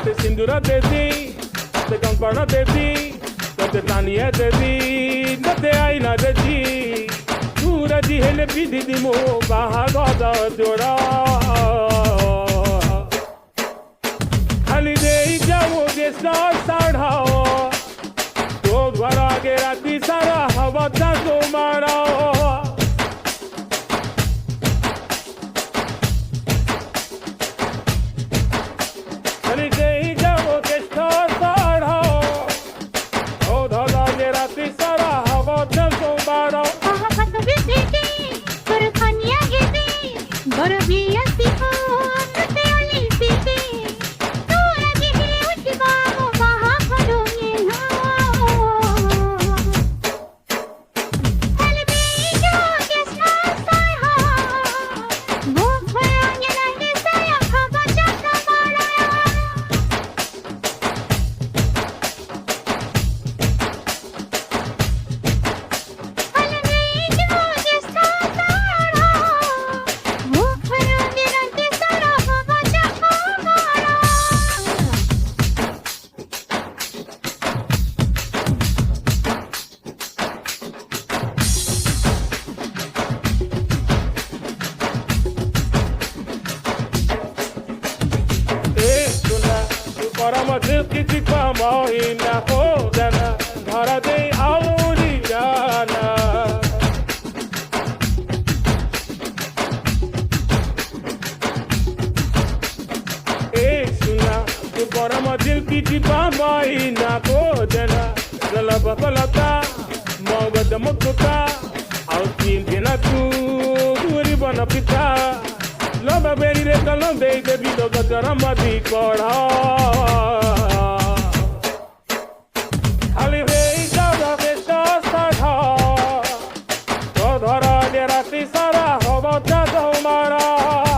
te sindura dedi, te kampana dedi, te tania dedi, te aina dedi. Tura di hele pidi di mo baha goda dora. Khali dei jao ge sarhao, to dhwara ge rati sara hawa da tumhara. Mohina hodana dhara de auri jana suna tu parama dil ki mohina hodana gala bakalata mogad mukta au tin dina tu guri bana pita loba beri re kalam de bido gadara madi kora. Sara, how about that, Omara?